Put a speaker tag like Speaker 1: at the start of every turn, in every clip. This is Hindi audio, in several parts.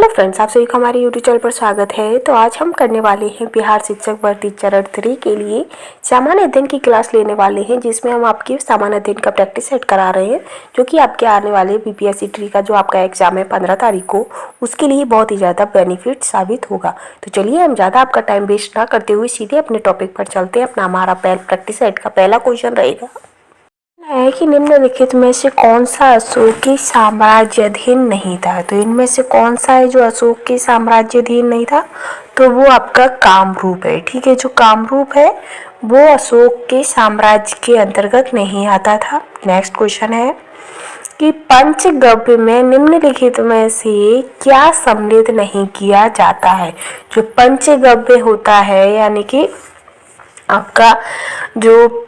Speaker 1: हेलो फ्रेंड्स, आप सभी का हमारे यूट्यूब चैनल पर स्वागत है। तो आज हम करने वाले हैं बिहार शिक्षक भर्ती चरण 3 के लिए सामान्य अध्ययन की क्लास लेने वाले हैं, जिसमें हम आपकी सामान्य अध्ययन का प्रैक्टिस सेट करा रहे हैं, जो कि आपके आने वाले बीपीएससी ट्री का जो आपका एग्जाम है 15 तारीख को, उसके लिए बहुत ही ज़्यादा बेनिफिट साबित होगा। तो चलिए हम ज़्यादा आपका टाइम वेस्ट ना करते हुए सीधे अपने टॉपिक पर चलते हैं। अपना हमारा प्रैक्टिस सेट का पहला क्वेश्चन रहेगा है कि निम्नलिखित में से कौन सा अशोकी साम्राज्याधीन नहीं था। तो इनमें से कौन सा है जो अशोक के साम्राज्याधीन नहीं था? तो वो आपका कामरूप है। ठीक है, जो कामरूप है वो अशोक के साम्राज्य के अंतर्गत नहीं आता था। नेक्स्ट क्वेश्चन है कि पंचगव्य में निम्नलिखित में से क्या सम्मिलित नहीं किया जाता है। जो पंचगव्य होता है यानी कि आपका जो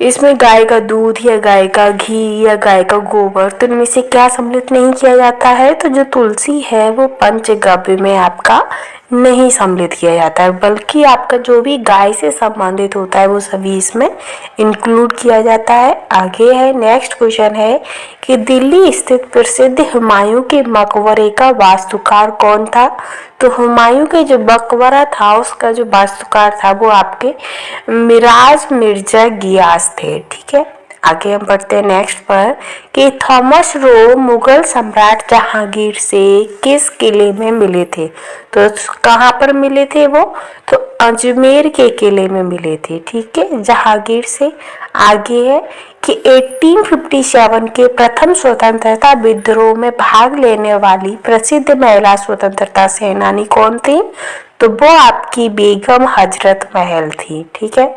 Speaker 1: इसमें गाय का दूध या गाय का घी या गाय का गोबर, तो इनमें से क्या सम्मिलित नहीं किया जाता है? तो जो तुलसी है वो पंचगव्य में आपका नहीं सम्मिलित किया जाता है, बल्कि आपका जो भी गाय से संबंधित होता है वो सभी इसमें इंक्लूड किया जाता है। आगे है, नेक्स्ट क्वेश्चन है कि दिल्ली स्थित प्रसिद्ध हुमायूं के मकबरे का वास्तुकार कौन था। तो हुमायूं के जो मकबरा था उसका जो वास्तुकार था वो आपके मिराज मिर्जा गियास थे। ठीक है, आगे हम बढ़ते हैं नेक्स्ट पर कि थॉमस रो मुगल सम्राट जहांगीर से किस किले में मिले थे। तो कहाँ पर मिले थे वो? तो अजमेर के किले में मिले थे। ठीक है, जहांगीर से। आगे है कि 1857 के प्रथम स्वतंत्रता विद्रोह में भाग लेने वाली प्रसिद्ध महिला स्वतंत्रता सेनानी कौन थी? तो वो आपकी बेगम हजरत महल थी। ठीक है,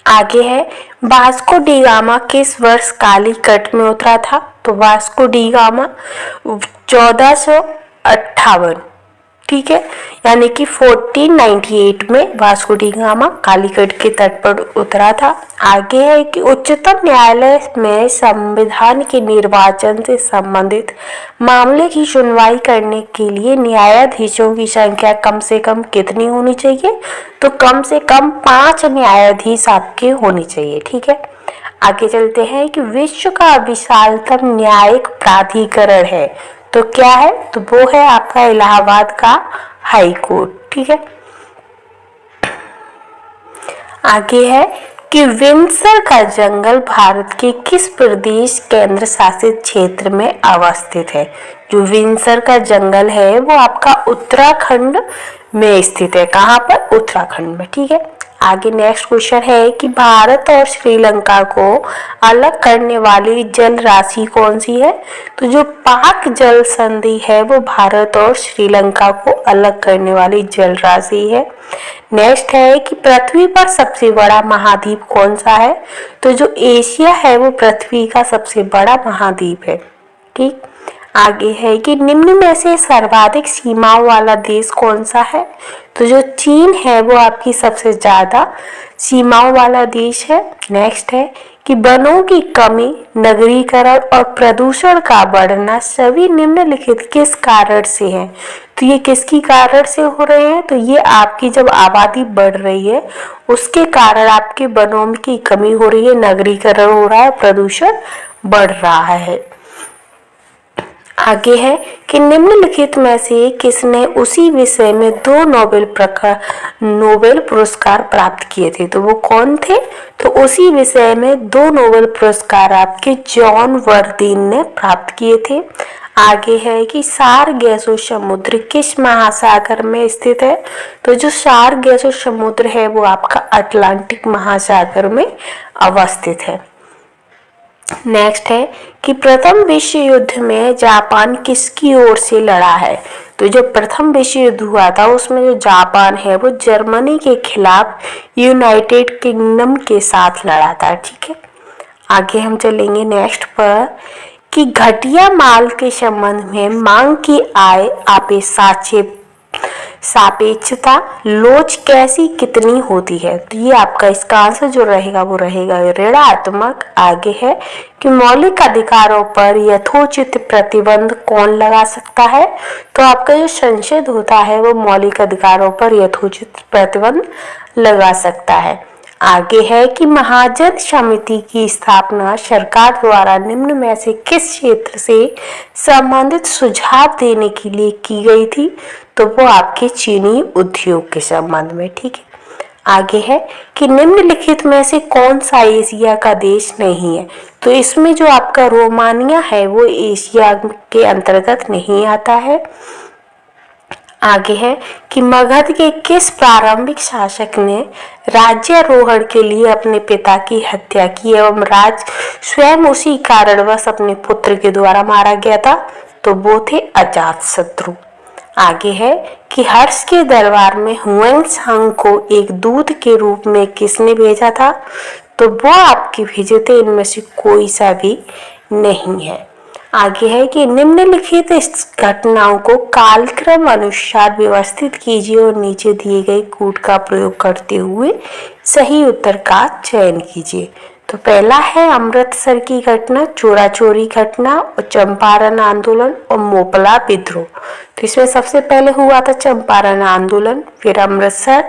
Speaker 1: आगे है वास्को डी गामा किस वर्ष कालीकट में उतरा था। तो वास्को डी गामा 1458, ठीक है, यानी कि 1498 में वास्को डी गामा कालीकट के तट पर उतरा था। आगे है कि उच्चतम न्यायालय में संविधान के निर्वाचन से संबंधित मामले की सुनवाई करने के लिए न्यायाधीशों की संख्या कम से कम कितनी होनी चाहिए? तो कम से कम 5 न्यायाधीश आपके होने चाहिए। ठीक है, आगे चलते हैं कि विश्व का विशालतम न्यायिक प्राधिकरण है तो क्या है? तो वो है आपका इलाहाबाद का हाई कोर्ट। ठीक है, आगे है कि विंडसर का जंगल भारत के किस प्रदेश केंद्र शासित क्षेत्र में अवस्थित है। जो विंडसर का जंगल है वो आपका उत्तराखंड में स्थित है। कहाँ पर? उत्तराखंड में। ठीक है, आगे नेक्स्ट क्वेश्चन है कि भारत और श्रीलंका को अलग करने वाली जल राशि कौन सी है। तो जो पाक जल संधि है वो भारत और श्रीलंका को अलग करने वाली जल राशि है। नेक्स्ट है कि पृथ्वी पर सबसे बड़ा महाद्वीप कौन सा है। तो जो एशिया है वो पृथ्वी का सबसे बड़ा महाद्वीप है। ठीक, आगे है कि निम्न में से सर्वाधिक सीमाओं वाला देश कौन सा है। तो जो चीन है वो आपकी सबसे ज्यादा सीमाओं वाला देश है। नेक्स्ट है कि वनों की कमी, नगरीकरण और प्रदूषण का बढ़ना सभी निम्नलिखित किस कारण से है। तो ये किसकी कारण से हो रहे हैं? तो ये आपकी जब आबादी बढ़ रही है उसके कारण आपके वनों की कमी हो रही है, नगरीकरण हो रहा है, प्रदूषण बढ़ रहा है। आगे है कि निम्नलिखित में से किसने उसी विषय में 2 नोबेल पुरस्कार प्राप्त किए थे। तो वो कौन थे? तो उसी विषय में 2 नोबेल पुरस्कार आपके जॉन वर्दीन ने प्राप्त किए थे। आगे है कि सारगेसो समुद्र किस महासागर में स्थित है। तो जो सारगेसो समुद्र है वो आपका अटलांटिक महासागर में अवस्थित है। नेक्स्ट है कि प्रथम विश्व युद्ध में जापान किसकी ओर से लड़ा है। तो जो प्रथम विश्व युद्ध हुआ था उसमें जो जापान है वो जर्मनी के खिलाफ यूनाइटेड किंगडम के साथ लड़ा था। ठीक है, आगे हम चलेंगे नेक्स्ट पर कि घटिया माल के संबंध में मांग की आय सापेक्षता लोच कैसी कितनी होती है। तो ये आपका इसका आंसर जो रहेगा वो रहेगा ऋणात्मक। आगे है कि मौलिक अधिकारों पर यथोचित प्रतिबंध कौन लगा सकता है। तो आपका जो संसद होता है वो मौलिक अधिकारों पर यथोचित प्रतिबंध लगा सकता है। आगे है कि महाजन समिति की स्थापना सरकार द्वारा निम्न में से किस क्षेत्र से संबंधित सुझाव देने के लिए की गई थी? तो वो आपके चीनी उद्योग के संबंध में। ठीक है, आगे है कि निम्नलिखित में से कौन सा एशिया का देश नहीं है? तो इसमें जो आपका रोमानिया है वो एशिया के अंतर्गत नहीं आता है। आगे है कि मगध के किस प्रारंभिक शासक ने राज्यारोहण के लिए अपने पिता की हत्या की एवं राज स्वयं उसी कारणवश अपने पुत्र के द्वारा मारा गया था? तो वो थे अजातशत्रु। आगे है कि हर्ष के दरबार में हुएंग को एक दूत के रूप में किसने भेजा था? तो वो आपके भेजे थे, इनमें से कोई सा भी नहीं है। आगे है कि निम्नलिखित घटनाओं को कालक्रम अनुसार व्यवस्थित कीजिए और नीचे दिए गए कूट का प्रयोग करते हुए सही उत्तर का चयन कीजिए। तो पहला है अमृतसर की घटना, चोरा चोरी घटना और चंपारण आंदोलन और मोपला विद्रोह। तो इसमें सबसे पहले हुआ था चंपारण आंदोलन, फिर अमृतसर,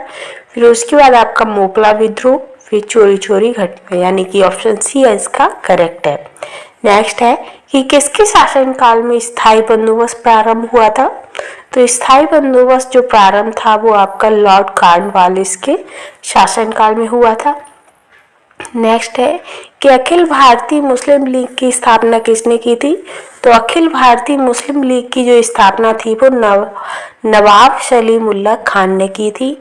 Speaker 1: फिर उसके बाद आपका मोपला विद्रोह, फिर चोरी चोरी घटना, यानी कि ऑप्शन सी इसका करेक्ट है। नेक्स्ट है कि किसके शासनकाल में स्थायी बंदोबस्त प्रारंभ हुआ था? तो स्थायी बंदोबस्त जो प्रारंभ था वो आपका लॉर्ड कॉर्नवालिस के शासनकाल में हुआ था। नेक्स्ट है कि अखिल भारतीय मुस्लिम लीग की स्थापना किसने की थी? तो अखिल भारतीय मुस्लिम लीग की जो स्थापना थी वो नवाब सलीमुल्लाह खान ने की थी।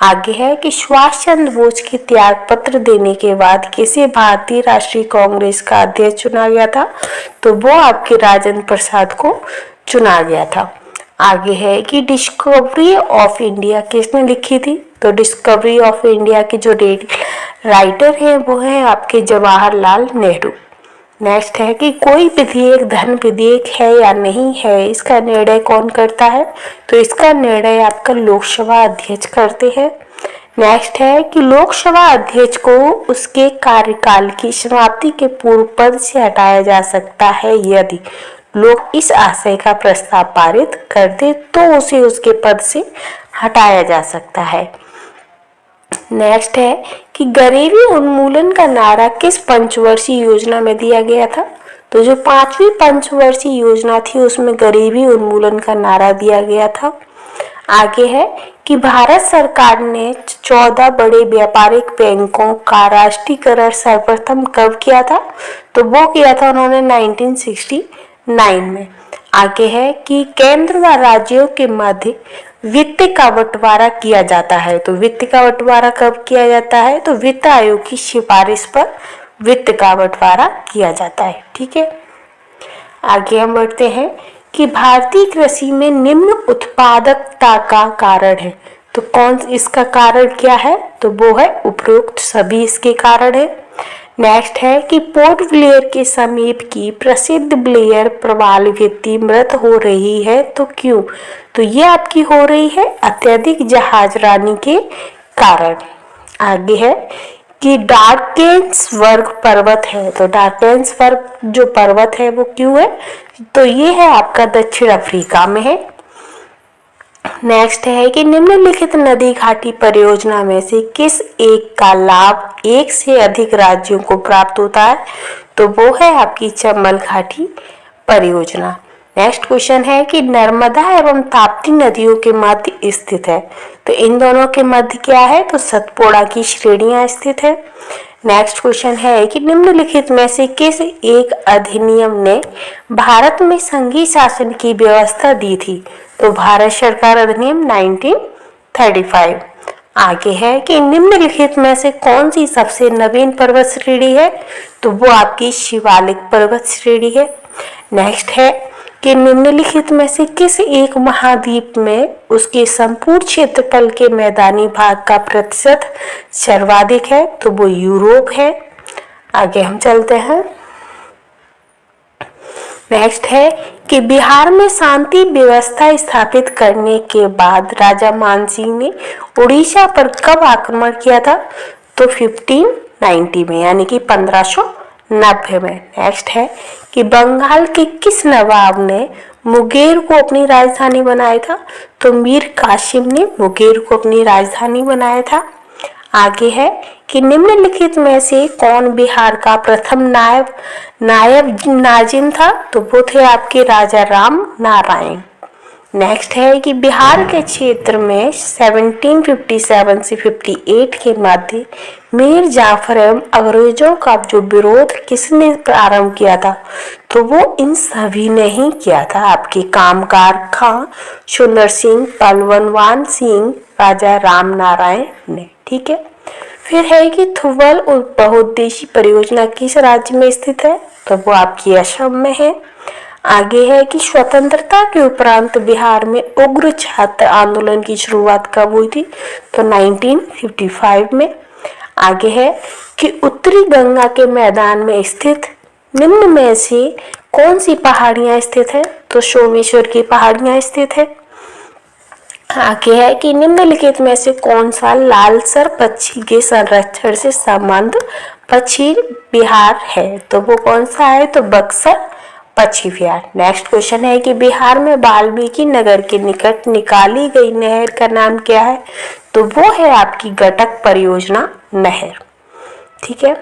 Speaker 1: आगे है कि सुभाष चंद्र बोस के त्याग पत्र देने के बाद किसे भारतीय राष्ट्रीय कांग्रेस का अध्यक्ष चुना गया था? तो वो आपके राजेंद्र प्रसाद को चुना गया था। आगे है कि डिस्कवरी ऑफ इंडिया किसने लिखी थी? तो डिस्कवरी ऑफ इंडिया के जो राइटर हैं वो है आपके जवाहरलाल नेहरू। नेक्स्ट है कि कोई विधेयक धन विधेयक है या नहीं है, इसका निर्णय कौन करता है? तो इसका निर्णय आपका लोकसभा अध्यक्ष करते हैं। नेक्स्ट है कि लोकसभा अध्यक्ष को उसके कार्यकाल की समाप्ति के पूर्व पद से हटाया जा सकता है यदि लोग इस आशय का प्रस्ताव पारित कर दे तो उसे उसके पद से हटाया जा सकता है। नेक्स्ट है कि गरीबी उन्मूलन का नारा किस पंचवर्षीय योजना में दिया गया था? तो जो 5वीं पंचवर्षीय योजना थी उसमें गरीबी उन्मूलन का नारा दिया गया था। आगे है कि भारत सरकार ने 14 बड़े व्यापारिक बैंकों का राष्ट्रीयकरण सर्वप्रथम कब किया था? तो वो किया था उन्होंने 1969 में। आगे है कि केंद्र व राज्यों के मध्य वित्त का बंटवारा किया जाता है। तो वित्त का बंटवारा कब किया जाता है? तो वित्त आयोग की सिफारिश पर वित्त का बंटवारा किया जाता है। ठीक है, आगे हम बढ़ते हैं कि भारतीय कृषि में निम्न उत्पादकता का कारण है। तो कौन इसका कारण क्या है? तो वो है उपरोक्त सभी इसके कारण है। नेक्स्ट है कि पोर्ट ब्लेयर के समीप की प्रसिद्ध ब्लेयर प्रवालवृत्ति मृत हो रही है, तो क्यों? तो ये आपकी हो रही है अत्यधिक जहाजरानी के कारण। आगे है कि डार्केंसवर्ग पर्वत है, तो डार्केंसवर्ग जो पर्वत है वो क्यों है? तो ये है आपका दक्षिण अफ्रीका में है। नेक्स्ट है कि निम्नलिखित नदी घाटी परियोजना में से किस एक का लाभ एक से अधिक राज्यों को प्राप्त होता है? तो वो है आपकी चंबल घाटी परियोजना। नेक्स्ट क्वेश्चन है कि नर्मदा एवं ताप्ती नदियों के मध्य स्थित है, तो इन दोनों के मध्य क्या है? तो सतपुड़ा की श्रेणियां स्थित है। नेक्स्ट क्वेश्चन है कि निम्नलिखित में से किस एक अधिनियम ने भारत में संघीय शासन की व्यवस्था दी थी? तो भारत सरकार अधिनियम 1935। आगे है कि निम्नलिखित में से कौन सी सबसे नवीन पर्वत श्रेणी है? तो वो आपकी शिवालिक पर्वत श्रेणी है। नेक्स्ट है कि निम्नलिखित में से किस एक महाद्वीप में उसके संपूर्ण क्षेत्रफल के मैदानी भाग का प्रतिशत सर्वाधिक है? तो वो यूरोप है। आगे हम चलते हैं। नेक्स्ट है कि बिहार में शांति व्यवस्था स्थापित करने के बाद राजा मानसिंह ने उड़ीसा पर कब आक्रमण किया था? तो 1590 में, यानी कि 1590 में। नेक्स्ट है कि बंगाल के किस नवाब ने मुंगेर को अपनी राजधानी बनाया था? तो मीर कासिम ने मुंगेर को अपनी राजधानी बनाया था। आगे है कि निम्नलिखित में से कौन बिहार का प्रथम नायब नाजिम था? तो वो थे आपके राजा राम नारायण। नेक्स्ट है कि बिहार के क्षेत्र में 1757 से 58 के मध्य मीर जाफर एवं अंग्रेजों का जो विरोध किसने प्रारंभ किया था? तो वो इन सभी ने ही किया था। आपके कामगार खां, सुंदर सिंह, पलवनवान सिंह, राजा राम नारायण ने। ठीक है। फिर है कि थुवल बहुउद्देशीय परियोजना किस राज्य में स्थित है? तो वो आपकी असम में है। आगे है कि स्वतंत्रता के उपरांत बिहार में उग्र छात्र आंदोलन की शुरुआत कब हुई थी? तो 1955 में। आगे है कि उत्तरी गंगा के मैदान में स्थित निम्न में से कौन सी पहाड़ियां स्थित है? तो सोमेश्वर की पहाड़ियां स्थित है। आगे है कि निम्नलिखित में से कौन सा लालसर पक्षी के संरक्षण से संबंध पक्षी बिहार है? तो वो कौन सा है? तो बक्सर पक्षी विहार। नेक्स्ट क्वेश्चन है कि बिहार में वाल्मीकि नगर के निकट निकाली गई नहर का नाम क्या है? तो वो है आपकी गटक परियोजना नहर। ठीक है।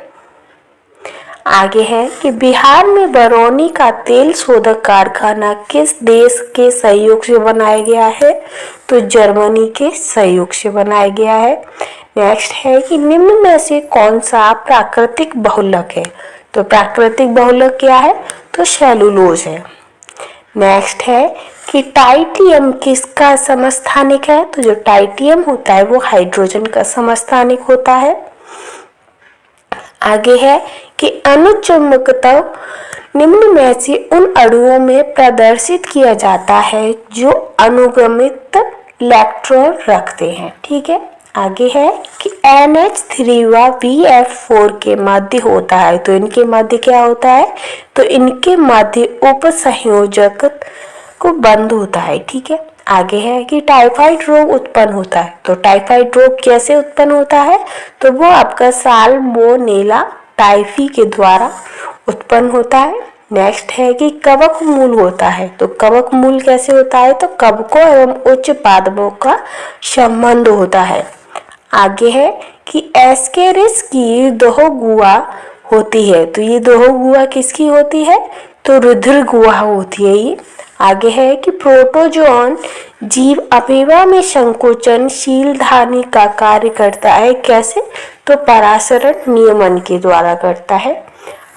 Speaker 1: आगे है कि बिहार में बरौनी का तेल शोधक कारखाना किस देश के सहयोग से बनाया गया है? तो जर्मनी के सहयोग से बनाया गया है। नेक्स्ट है कि निम्न में से कौन सा प्राकृतिक बहुलक है? तो प्राकृतिक बहुलक क्या है? तो सेलुलोज है। नेक्स्ट है कि टाइटियम किसका समस्थानिक है? तो जो टाइटियम होता है वो हाइड्रोजन का समस्थानिक होता है। आगे है कि अनुचुंबकत्व निम्न में से उन अणुओं में प्रदर्शित किया जाता है जो अनुगमित इलेक्ट्रॉन रखते हैं। ठीक है। आगे है कि NH3 व VF4 के मध्य होता है। तो इनके मध्य क्या होता है? तो इनके मध्य उपसंयोजक को बंद होता है। ठीक है। आगे है कि टाइफाइड रोग उत्पन्न होता है। तो टाइफाइड रोग कैसे उत्पन्न होता है? तो वो आपका साल्मोनेला टाइफी के द्वारा उत्पन्न होता है। नेक्स्ट है कि कवक मूल होता है। तो कवक मूल कैसे होता है? तो कवकों एवं उच्च पादपों का संबंध होता है। आगे है कि एस्केरिस की दोह गुहा होती है। तो ये दोह गुहा किसकी होती है? तो रुधिर गुहा होती है ये। आगे है कि प्रोटोजोन जीव अमीबा में संकोचनशील धानी का कार्य करता है। कैसे? तो परासरण नियमन के द्वारा करता है।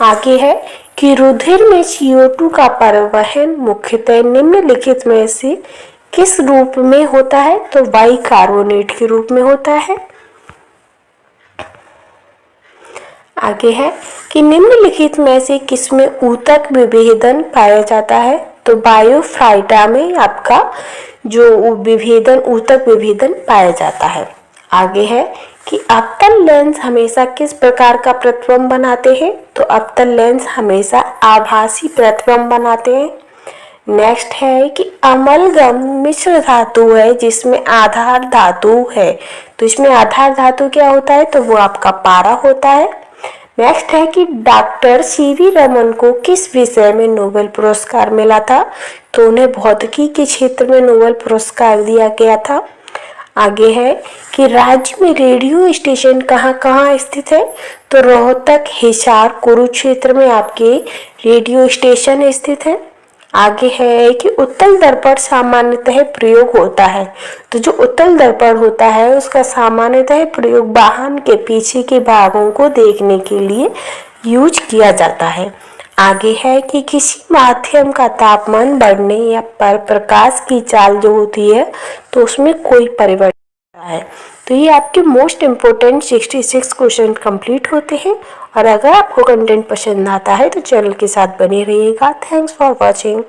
Speaker 1: आगे है कि रुधिर में CO2 का परिवहन मुख्यतः निम्नलिखित में से किस रूप में होता है? तो बाइकार्बोनेट के रूप में होता है। आगे है कि निम्नलिखित में से किसमें ऊतक विभेदन पाया जाता है? तो बायोफाइटा में आपका जो विभेदन ऊतक विभेदन पाया जाता है। आगे है कि अवतल लेंस हमेशा किस प्रकार का प्रतिबिंब बनाते हैं? तो अवतल लेंस हमेशा आभासी प्रतिबिंब बनाते हैं। नेक्स्ट है कि अमलगम मिश्र धातु है जिसमें आधार धातु है। तो इसमें आधार धातु क्या होता है? तो वो आपका पारा होता है। नेक्स्ट है कि डॉक्टर CV रमन को किस विषय में नोबेल पुरस्कार मिला था? तो उन्हें भौतिकी के क्षेत्र में नोबेल पुरस्कार दिया गया था। आगे है कि राज्य में रेडियो स्टेशन कहाँ कहाँ स्थित है? तो रोहतक, हिसार, कुरुक्षेत्र में आपके रेडियो स्टेशन स्थित है। आगे है कि उत्तल दर्पण सामान्यतः प्रयोग होता है। तो जो उत्तल दर्पण होता है उसका सामान्यतः प्रयोग वाहन के पीछे के भागों को देखने के लिए यूज किया जाता है। आगे है कि किसी माध्यम का तापमान बढ़ने या पर प्रकाश की चाल जो होती है तो उसमें कोई परिवर्तन है। तो ये आपके मोस्ट इम्पोर्टेंट 66 क्वेश्चन कंप्लीट होते हैं। और अगर आपको कंटेंट पसंद आता है तो चैनल के साथ बने रहिएगा। Thanks for watching.